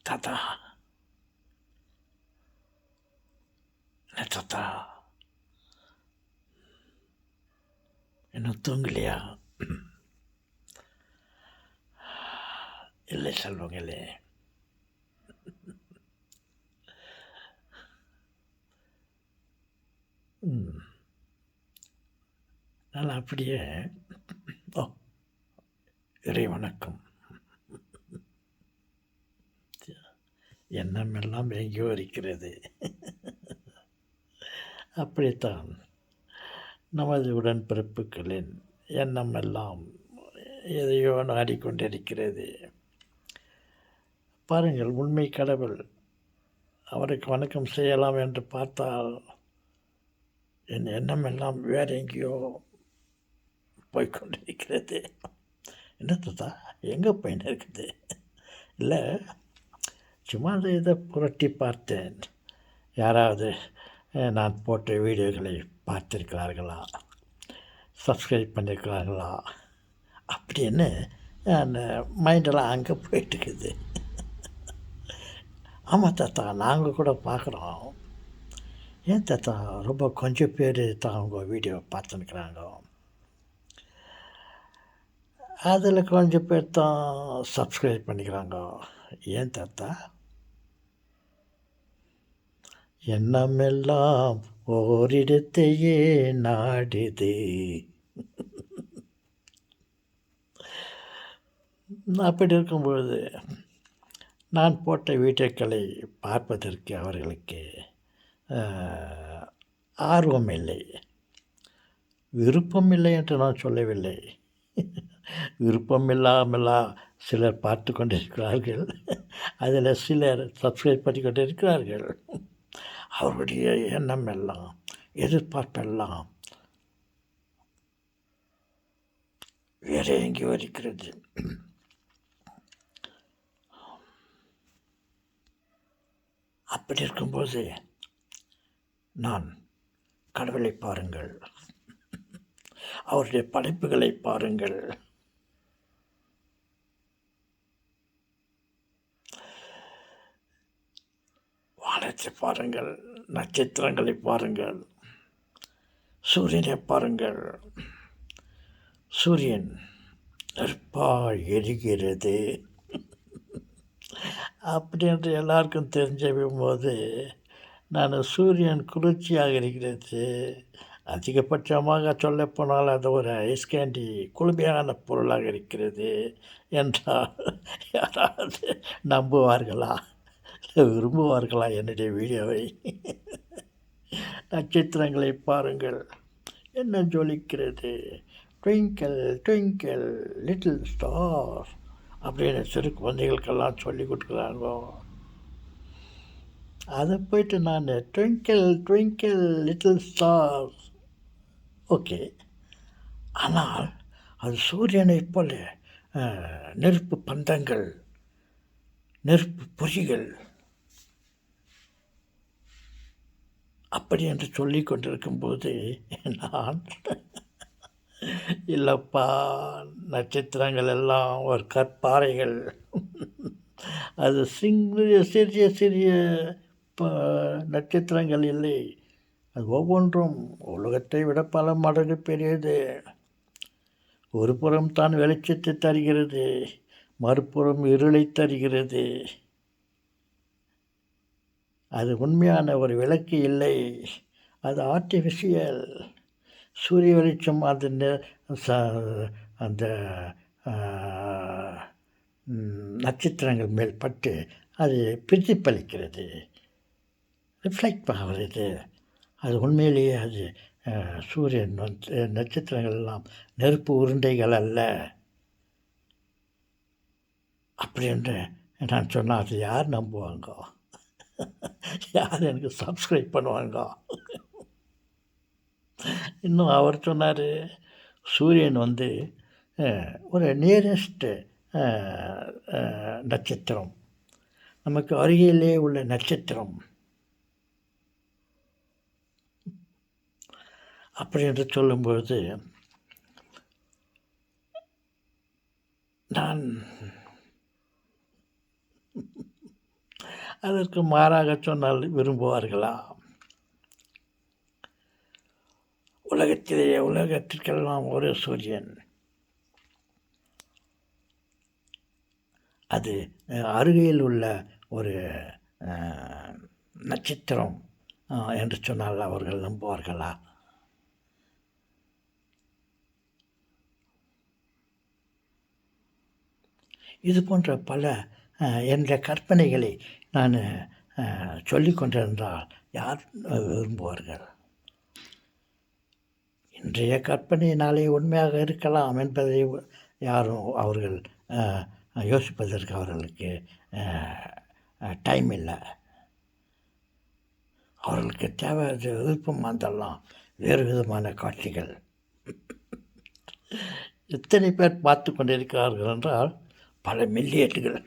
தாத்தா, என்ன தாத்தா, இன்னும் தூங்கலையா? இல்லை செல்வங்களே, நான் அப்படியே ஓ இறை வணக்கம். எண்ணமெல்லாம் எங்கேயோ இருக்கிறது. அப்படித்தான் நமது உடன்பிறப்புகளின் எண்ணமெல்லாம் எதையோ நாடிக்கொண்டிருக்கிறது. பாருங்கள், உண்மை கடவுள் அவருக்கு வணக்கம் செய்யலாம் என்று பார்த்தால் என் எண்ணம் எல்லாம் வேற எங்கேயோ போய்கொண்டிருக்கிறது. என்ன தாத்தா, எங்கே போயின்னு இருக்குது? இல்லை, சும்மா இதை புரட்டி பார்த்தேன். யாராவது நான் போட்ட வீடியோக்களை பார்த்துருக்கிறார்களா, சப்ஸ்கிரைப் பண்ணியிருக்கிறார்களா அப்படின்னு அந்த மைண்டெல்லாம் அங்கே போயிட்டுருக்குது. ஆமாம் தாத்தா, நாங்கள் கூட பார்க்குறோம். ஏன் தாத்தா, ரொம்ப கொஞ்சம் பேர் தான் அவங்க வீடியோ பார்த்துன்னுக்குறாங்க. அதில் கொஞ்சம் பேர் தான் சப்ஸ்கிரைப் பண்ணிக்கிறாங்க. ஏன் தாத்தா? எண்ணமெல்லாம் ஓரிடத்தையே நாடுது. அப்படி இருக்கும்பொழுது நான் போட்ட வீடியோக்களை பார்ப்பதற்கு அவர்களுக்கு ஆர்வம் இல்லை. விருப்பம் இல்லை என்று நான் சொல்லவில்லை. விருப்பம் இல்லாமலா சிலர் பார்த்து கொண்டிருக்கிறார்கள். அதில் சிலர் சப்ஸ்கிரைப் பண்ணி கொண்டிருக்கிறார்கள். அவருடைய எண்ணம் எல்லாம், எதிர்பார்ப்பெல்லாம் வேறு எங்கேயோ இருக்கிறது. அப்படி இருக்கும்போது நான் கடவுளை பாருங்கள், அவருடைய படைப்புகளை பாருங்கள், வானத்தை பாருங்கள், நட்சத்திரங்களை பாருங்கள், சூரியனை பாருங்கள். சூரியன் நெருப்பாய் எரிகிறது அப்படின்ட்டு எல்லாருக்கும் தெரிஞ்சும் போது நான் சூரியன் குளிர்ச்சியாக இருக்கிறது, அதிகபட்சமாக சொல்லப்போனால் அது ஒரு ஐஸ் கேண்டி குளுமையான பொருளாக இருக்கிறது என்றால் யாராவது நம்புவார்களா, விரும்புவார்களா என்னுடைய வீடியோவை? நட்சத்திரங்களை பாருங்கள், என்ன ஜொலிக்கிறது. ட்விங்கிள் ட்விங்கிள் லிட்டில் ஸ்டார் அப்படின்னு சிறு குழந்தைகளுக்கெல்லாம் சொல்லி கொடுக்குறாங்க. அதை போய்ட்டு நான் twinkle twinkle little star okay, ஆனால் அது சூரியனை போல நெருப்பு பந்தங்கள், நெருப்பு பொறிகள் அப்படி என்று சொல்லி கொண்டிருக்கும்போது நான் இல்லைப்பா, நட்சத்திரங்கள் எல்லாம் ஒரு கற்பாறைகள், அது சிறிய சிறிய நட்சத்திரங்கள் இல்லை, அது ஒவ்வொன்றும் உலகத்தை விட பல மடங்கு பெரியது. ஒரு புறம் தான் வெளிச்சத்தை தருகிறது, மறுபுறம் இருளை தருகிறது. அது உண்மையான ஒரு விளக்கு இல்லை, அது ஆர்டிஃபிஷியல். சூரிய வெளிச்சம் அந்த நட்சத்திரங்கள் மேல் பட்டு அது பிரதிபலிக்கிறது, ரிஃப்ளெக்ட் ஆகிறது. அது உண்மையிலேயே அது சூரியன் நட்சத்திரங்கள் எல்லாம் நெருப்பு உருண்டைகள் அல்ல அப்படி என்று நான் சொன்னால் அது யார் நம்புவாங்க? யார் எனக்கு சப்ஸ்கிரைப் பண்ணுவாங்க? இன்னும் அவர் சொன்னார், சூரியன் ஒரு நியரஸ்ட்டு நட்சத்திரம், நமக்கு அருகிலே உள்ள நட்சத்திரம் அப்படி என்று சொல்லும்பொழுது நான் அதற்கு மாறாக சொன்னால் விரும்புவார்களா? உலகத்திற்கெல்லாம் ஒரு சூரியன், அது அருகில் உள்ள ஒரு நட்சத்திரம் என்று சொன்னால் அவர்கள் நம்புவார்களா? இது போன்ற பல என்ற கற்பனைகளை நான் சொல்லிக் கொண்டிருந்தால் யார் விரும்புவார்கள்? இன்றைய கற்பனை நாளை உண்மையாக இருக்கலாம் என்பதை யாரும் அவர்கள் யோசிப்பதற்கு அவர்களுக்கு டைம் இல்லை. அவர்களுக்கு தேவை விருப்பம் வந்தெல்லாம் வேறு விதமான காட்சிகள். எத்தனை பேர் பார்த்து கொண்டிருக்கிறார்கள் என்றால் பல மில்லியன்கள்,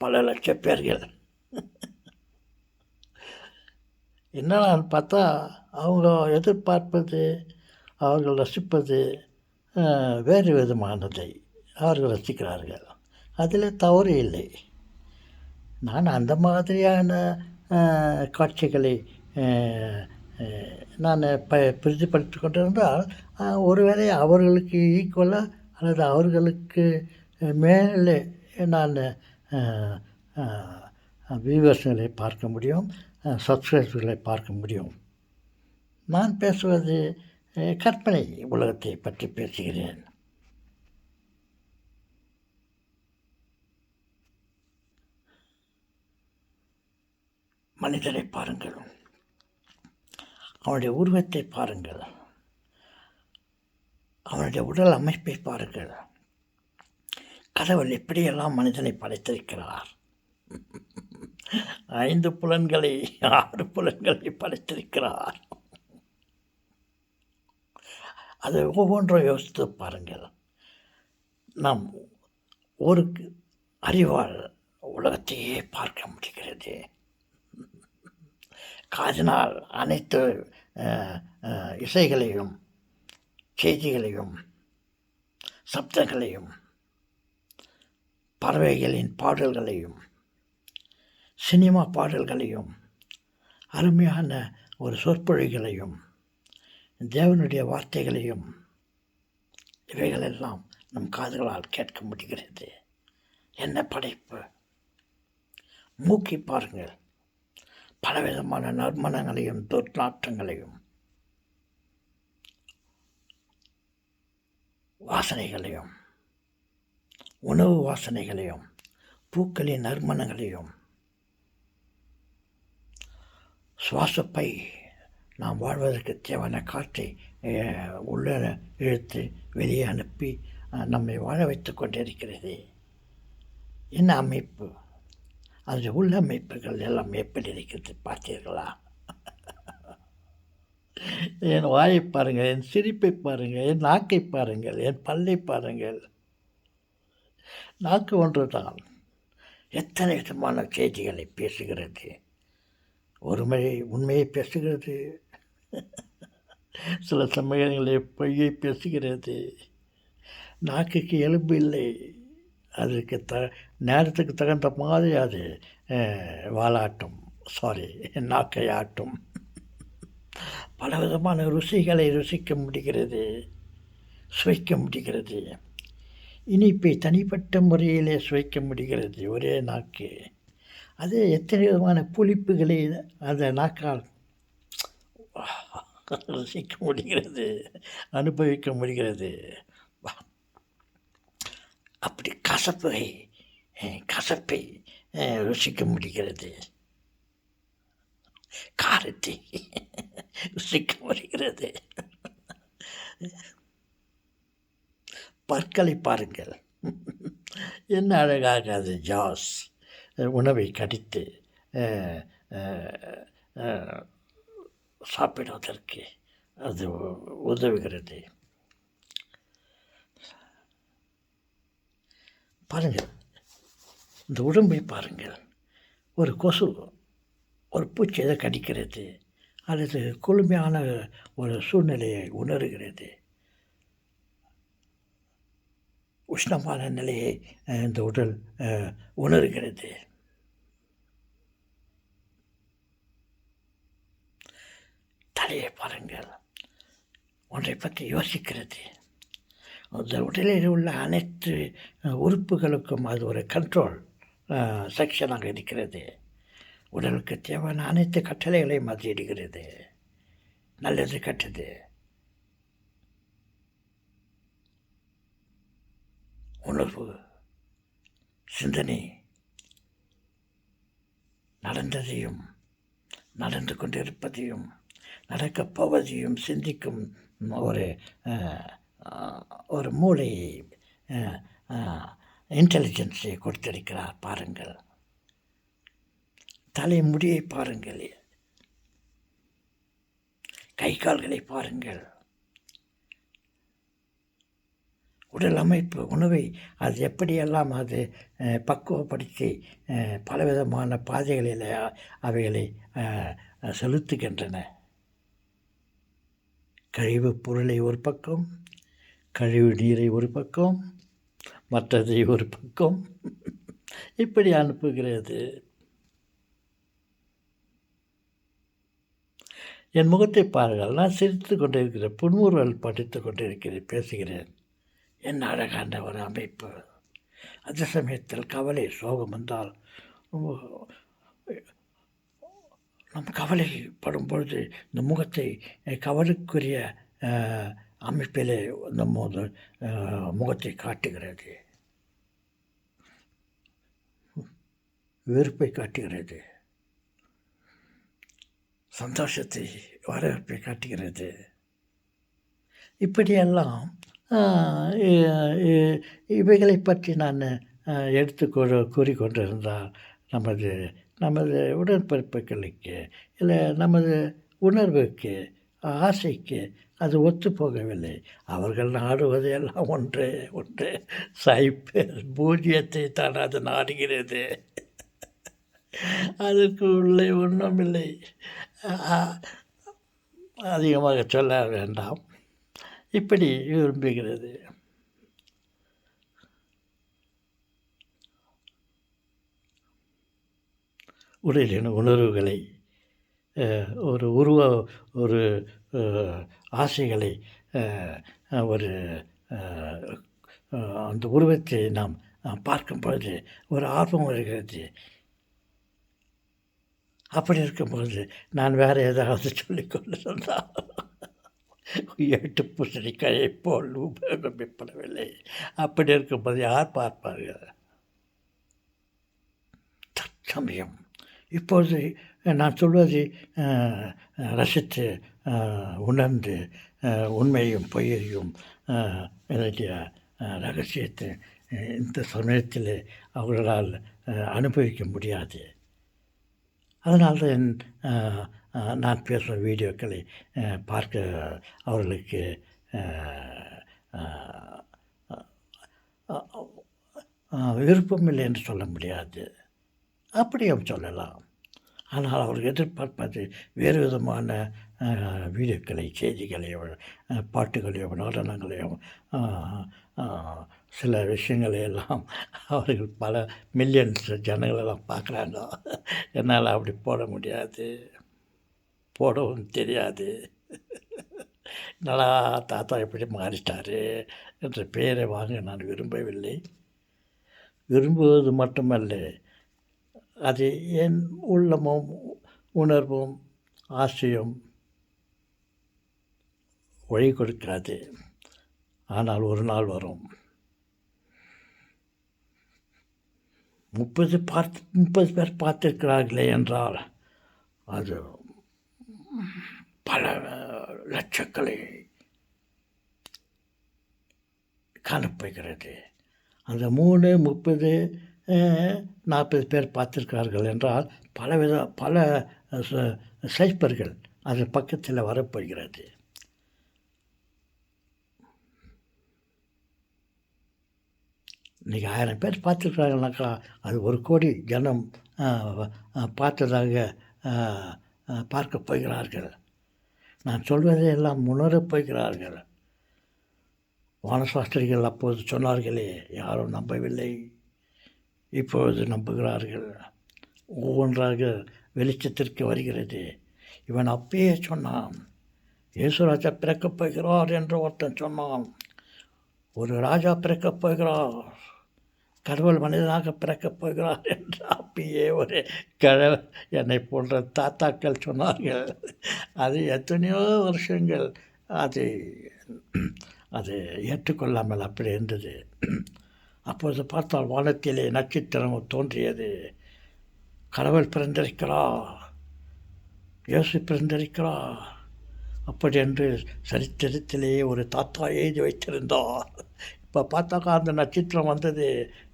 பல லட்சம் பேர்கள். என்னன்னு பார்த்தா அவங்க எதிர்பார்ப்பது, அவர்கள் ரசிப்பது வேறு விதமானதை அவர்கள் ரசிக்கிறார்கள். அதில் தவறு இல்லை. நான் அந்த மாதிரியான காட்சிகளை நான் பிரதிபலித்து கொண்டிருந்தால் ஒருவேளை அவர்களுக்கு ஈக்குவலாக அல்லது அவர்களுக்கு மேலே நான் வியூவர்ஸ்களை பார்க்க முடியும், சப்ஸ்கிரைபர்களை பார்க்க முடியும். நான் பேசுவது கற்பனை உலகத்தை பற்றி பேசுகிறேன். மனிதனை பாருங்கள், அவனுடைய உருவத்தை பாருங்கள், அவனுடைய உடல் அமைப்பை பாருங்கள். கடவுள் எப்படியெல்லாம் மனிதனை படைத்திருக்கிறார். 5 புலன்களை 6 புலன்களை படைத்திருக்கிறார். அதை ஒவ்வொன்றும் யோசித்து பாருங்கள். நாம் ஒரு அறிவால் உலகத்தையே பார்க்க முடிகிறது. காதினால் அனைத்து இசைகளையும், செய்திகளையும், சப்தங்களையும், பறவைகளின் பாடல்களையும், சினிமா பாடல்களையும், அருமையான ஒரு சொற்பொழிகளையும், தேவனுடைய வார்த்தைகளையும், இவைகளெல்லாம் நம் காதுகளால் கேட்க முடிகிறது. என்ன படைப்பு! மூக்கி பாருங்கள், பலவிதமான நறுமணங்களையும் துர்நாற்றங்களையும் வாசனைகளையும், உணவு வாசனைகளையும், பூக்களின் நறுமணங்களையும், சுவாசப்பை நாம் வாழ்வதற்கு தேவையான காற்றை உள்ளே இழுத்து வெளியே அனுப்பி நம்மை வாழ வைத்து கொண்டிருக்கிறது. என்ன அமைப்பு! அந்த உள்ளமைப்புகள் எல்லாம் எப்படி இருக்கிறது பார்த்தீர்களா? என் வாயை பாருங்கள், என் சிரிப்பை பாருங்கள், என் நாக்கை பாருங்கள், என் பல்லை பாருங்கள். நாக்கு ஒன்று தான் எத்தனை விதமான செய்திகளை பேசுகிறது. ஒரு முறை உண்மையை பேசுகிறது, சில சமயங்களில் பொய்யை பேசுகிறது. நாக்குக்கு எலும்பு இல்லை, அதுக்கு நேரத்துக்கு தகுந்த மாதிரி அது வாலாட்டும், நாக்கை ஆட்டும். பலவிதமான ருசிகளை ருசிக்க முடிகிறது, சுவைக்க முடிகிறது. இனிப்பை தனிப்பட்ட முறையிலே சுவைக்க முடிகிறது ஒரே நாக்கு. அது எத்தனை விதமான புளிப்புகளை அந்த நாக்கால் ருசிக்க முடிகிறது, அனுபவிக்க முடிகிறது. அப்படி கசப்பை ருசிக்க முடிகிறது, காரத்தை ருசிக்க முடிகிறது. பற்களை பாருங்கள், என்ன அழகாக அது ஜாஸ் உணவை கடித்து சாப்பிடுவதற்கு அது உதவுகிறது. பாருங்கள், இந்த உடம்பை பாருங்கள். ஒரு கொசு, ஒரு பூச்சி எதை கடிக்கிறது அல்லது குளுமையான ஒரு சூழ்நிலையை உணர்கிறது. உஷ்ணமான நிலையை இந்த உடல் உணர்கிறது. தலையை பாருங்கள், ஒன்றை பற்றி யோசிக்கிறது. அந்த உடலில் உள்ள அனைத்து உறுப்புகளுக்கும் அது ஒரு கண்ட்ரோல் செக்ஷனாக இருக்கிறது. உடலுக்கு தேவையான அனைத்து கட்டளைகளையும் அது இடுகிறது. நல்லது கெட்டது, உணர்வு, சிந்தனை, நடந்ததையும் நடந்து கொண்டிருப்பதையும் நடக்கப் போவதையும் சிந்திக்கும் ஒரு மூளை இன்டெலிஜென்ஸை கொடுத்திருக்கிறார். பாருங்கள், தலைமுடியை பாருங்கள், கை கால்களை பாருங்கள், உடல் அமைப்பு, உணவை அது எப்படியெல்லாம் அது பக்குவப்படுத்தி பலவிதமான பாதைகளில் அவைகளை செலுத்துகின்றன. கழிவு பொருளை ஒரு பக்கம், கழிவு நீரை ஒரு பக்கம், மற்றதை ஒரு பக்கம் இப்படி அனுப்புகிறது. என் முகத்தை பாருங்கள், நான் சிரித்து கொண்டிருக்கிறேன், புன்முறுவல் படித்து கொண்டிருக்கிறேன், பேசுகிறேன். என்ன அழகான ஒரு அமைப்பு. அந்த சமயத்தில் கவலை, சோகம் வந்தால் நம் கவலைப்படும் பொழுது இந்த முகத்தை கவலைக்குரிய அமைப்பிலே நம்ம முகத்தை காட்டுகிறது, வெறுப்பை காட்டுகிறது, சந்தோஷத்தை, வரவேற்பை காட்டுகிறது. இப்படியெல்லாம் இவைகளை பற்றி நான் எடுத்து கூறிக்கொண்டிருந்தால் நமது உடன்பிறப்புகளுக்கு இல்லை நமது உணர்வுக்கு, ஆசைக்கு அது ஒத்து போகவில்லை. அவர்கள் நாடுவது எல்லாம் ஒன்று சைப்பர் பூஜ்ஜியத்தை தான் அது நாடுகிறது. அதற்கு உள்ளே ஒன்றுமில்லை. அதிகமாக சொல்ல வேண்டாம். இப்படி விரும்புகிறது. உடலின் உணர்வுகளை, ஒரு ஆசைகளை, ஒரு அந்த உருவத்தை நாம் பார்க்கும் பொழுது ஒரு ஆர்வம் வருகிறது. அப்படி இருக்கும்பொழுது நான் வேறு ஏதாவது சொல்லிக்கொண்டு சொன்னால் எட்டு பூசணிக்காயை போல் உபயோகப்படவில்லை. அப்படி இருக்கும்போது யார் பார்ப்பார்கள்? தற்சமயம் இப்பொழுது நான் சொல்வதை ரசித்து உணர்ந்து உண்மையும் பொய்யையும் என்னுடைய ரகசியத்தை இந்த சமயத்தில் அவர்களால் அனுபவிக்க முடியாது. அதனால்தான் நான் பேசுகிற வீடியோக்களை பார்க்க அவர்களுக்கு விருப்பமில்லை என்று சொல்ல முடியாது, அப்படியும் சொல்லலாம். ஆனால் அவர்கள் எதிர்பார்ப்பது வேறு விதமான வீடியோக்களை, செய்திகளையோ, பாட்டுகளையோ, நடனங்களையோ, சில விஷயங்களையெல்லாம் அவர்கள் பல மில்லியன்ஸ் ஜனங்களெல்லாம் பார்க்குறாங்க. என்னால் அப்படி போட முடியாது, போடவும் தெரியாது. நல்லா தாத்தா எப்படி மாறிட்டார் என்ற பெயரை வாங்க நான் விரும்பவில்லை. விரும்புவது மட்டுமல்ல, அது என் உள்ளமும் உணர்வும் ஆசையும் வழி கொடுக்காது. ஆனால் ஒரு நாள் வரும். 30 பேர் பார்த்திருக்கிறார்களே என்றால் அது பல லட்சங்களை காணப்படுகிறது. அந்த 3, 30, 40 பேர் பார்த்திருக்கிறார்கள் என்றால் பல சைப்பர்கள் அது பக்கத்தில் வரப்போகிறது. இன்றைக்கி 1000 பேர் பார்த்துருக்குறாங்கனாக்கா அது 1 கோடி ஜனம் பார்த்ததாக பார்க்க போகிறார்கள். நான் சொல்வதை எல்லாம் உணரப் போகிறார்கள். வானசாஸ்திரிகள் அப்போது சொன்னார்களே, யாரும் நம்பவில்லை, இப்பொழுது நம்புகிறார்கள். ஒவ்வொன்றாக வெளிச்சத்திற்கு வருகிறது. இவன் அப்பயே சொன்னான், இயேசுராஜா பிறக்கப் போகிறார் என்று ஒருத்தன் சொன்னான். ஒரு ராஜா பிறக்கப் போகிறார், கடவுள் மனிதனாக பிறக்கப் போகிறார் என்று அப்பயே ஒரு என்னை போன்ற தாத்தாக்கள் சொன்னார்கள். அது எத்தனையோ வருஷங்கள் அது அது ஏற்றுக்கொள்ளாமல் அப்படி இருந்தது. அப்பொழுது பார்த்தால் வானத்திலே நட்சத்திரம் தோன்றியது. கடவுள் பிறந்திருக்கிறார், இயேசு பிறந்திருக்கிறார் அப்படி என்று சரித்திரத்திலேயே ஒரு தாத்தா எழுதி வைத்திருந்தார். இப்போ பார்த்தாக்கா அந்த நட்சத்திரம் வந்தது.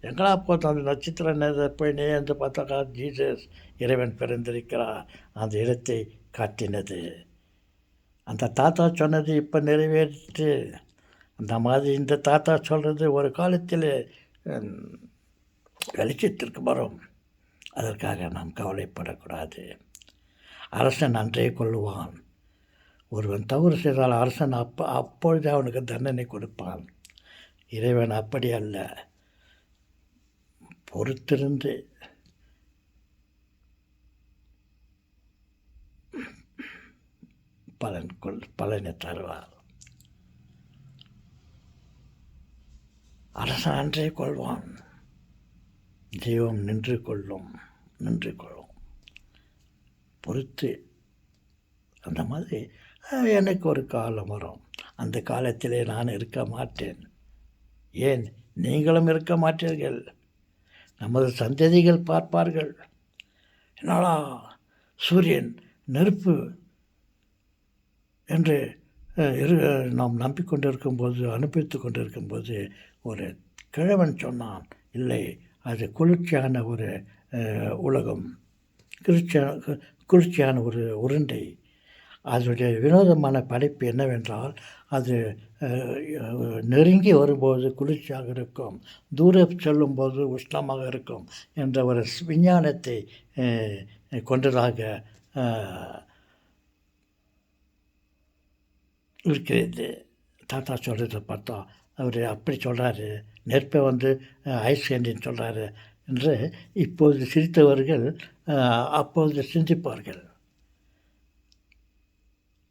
எங்கடா போதும் அந்த நட்சத்திரம் போய் நேர்ந்து பார்த்தாக்கா ஜீசஸ் இறைவன் பிறந்திருக்கிறார் அந்த இடத்தை காட்டினது. அந்த தாத்தா சொன்னது இப்போ நிறைவேறிட்டு. அந்த மாதிரி இந்த தாத்தா சொல்கிறது ஒரு காலத்தில் வெளிச்சத்திற்கு வரும். அதற்காக நாம் கவலைப்படக்கூடாது. அரசன் அன்றே கொள்ளுவான். ஒருவன் தவறு செய்தால் அரசன் அப்பொழுது அவனுக்கு தண்டனை கொடுப்பான். இறைவன் அப்படி அல்ல, பொறுத்திருந்து பலனை தருவார். அரசன் அன்றே கொள்வான், தெய்வம் நின்று கொள்ளும். பொறுத்து அந்த மாதிரி எனக்கு ஒரு காலம் வரும். அந்த காலத்திலே நான் இருக்க மாட்டேன். ஏன் நீங்களும் இருக்க மாட்டீர்கள். நமது சந்ததிகள் பார்ப்பார்கள். என்னடா சூரியன் நெருப்பு என்று நாம் நம்பிக்கொண்டிருக்கும்போது, அனுபவித்து கொண்டிருக்கும்போது ஒரு கிழவன் சொன்னான், இல்லை அது குளிர்ச்சியான ஒரு உலகம், குளிர்ச்சியான ஒரு உருண்டை. அதனுடைய வினோதமான படைப்பு என்னவென்றால், அது நெருங்கி வரும்போது குளிர்ச்சியாக இருக்கும், தூரம் செல்லும்போது உஷ்ணமாக இருக்கும் என்ற ஒரு விஞ்ஞானத்தை கொண்டதாக இருக்கிறது. தாத்தா சொல்கிறத பார்த்தா அவர் அப்படி சொல்கிறாரு, நெருப்பை வந்து ஐஸ் கேண்டின்னு சொல்கிறாரு என்று இப்போது சிரித்தவர்கள் அப்போது சிந்திப்பார்கள்.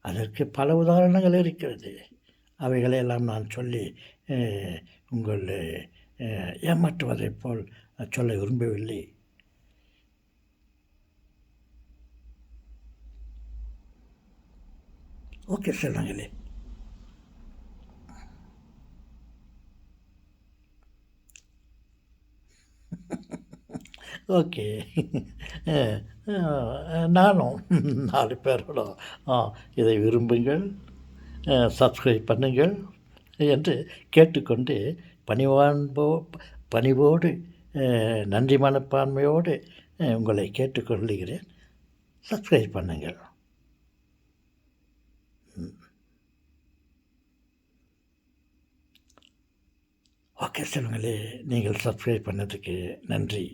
அதற்கு பல உதாரணங்கள் இருக்கிறது. அவைகளையெல்லாம் நான் சொல்லி உங்களை ஏமாற்றுவதைப் போல் சொல்ல விரும்பவில்லை. ஓகே செல்வங்களே, ஓகே. நானும் 4 பேரோட இதை விரும்புங்கள், சப்ஸ்கிரைப் பண்ணுங்கள் என்று கேட்டுக்கொண்டு பணிவோடு நன்றி மனப்பான்மையோடு உங்களை கேட்டுக்கொள்கிறேன். சப்ஸ்கிரைப் பண்ணுங்கள். ஓகே செல்வங்களே, நீங்கள் சப்ஸ்கிரைப் பண்ணதுக்கு நன்றி.